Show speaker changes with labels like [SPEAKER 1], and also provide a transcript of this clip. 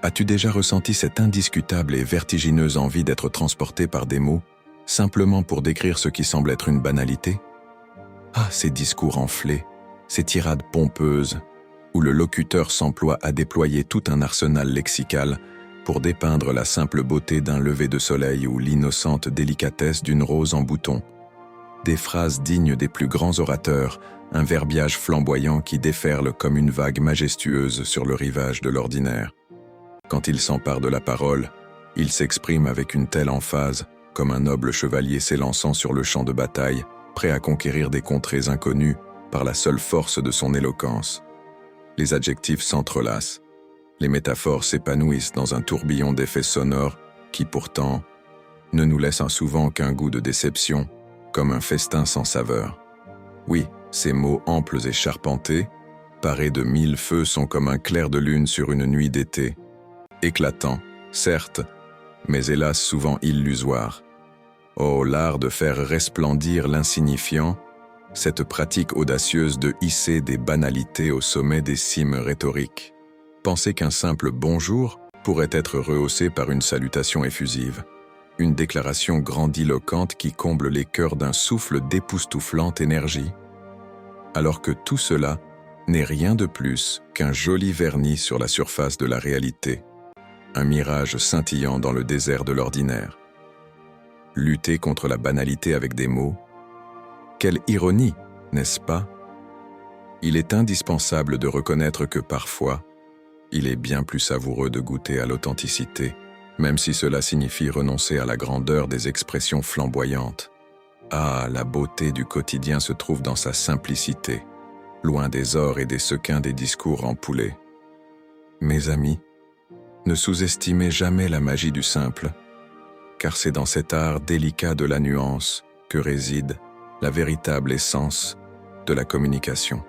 [SPEAKER 1] As-tu déjà ressenti cette indiscutable et vertigineuse envie d'être transporté par des mots, simplement pour décrire ce qui semble être une banalité? Ah, ces discours enflés, ces tirades pompeuses, où le locuteur s'emploie à déployer tout un arsenal lexical pour dépeindre la simple beauté d'un lever de soleil ou l'innocente délicatesse d'une rose en bouton. Des phrases dignes des plus grands orateurs, un verbiage flamboyant qui déferle comme une vague majestueuse sur le rivage de l'ordinaire. Quand il s'empare de la parole, il s'exprime avec une telle emphase, comme un noble chevalier s'élançant sur le champ de bataille, prêt à conquérir des contrées inconnues par la seule force de son éloquence. Les adjectifs s'entrelacent, les métaphores s'épanouissent dans un tourbillon d'effets sonores qui, pourtant, ne nous laissent souvent qu'un goût de déception, comme un festin sans saveur. Oui, ces mots amples et charpentés, parés de 1000 feux, sont comme un clair de lune sur une nuit d'été. Éclatant, certes, mais hélas souvent illusoire. Oh, l'art de faire resplendir l'insignifiant, cette pratique audacieuse de hisser des banalités au sommet des cimes rhétoriques. Pensez qu'un simple « bonjour » pourrait être rehaussé par une salutation effusive, une déclaration grandiloquente qui comble les cœurs d'un souffle d'époustouflante énergie, alors que tout cela n'est rien de plus qu'un joli vernis sur la surface de la réalité, un mirage scintillant dans le désert de l'ordinaire. Lutter contre la banalité avec des mots, quelle ironie, n'est-ce pas? Il est indispensable de reconnaître que parfois, il est bien plus savoureux de goûter à l'authenticité, même si cela signifie renoncer à la grandeur des expressions flamboyantes. Ah, la beauté du quotidien se trouve dans sa simplicité, loin des ors et des sequins des discours empoulés. Mes amis, ne sous-estimez jamais la magie du simple, car c'est dans cet art délicat de la nuance que réside la véritable essence de la communication.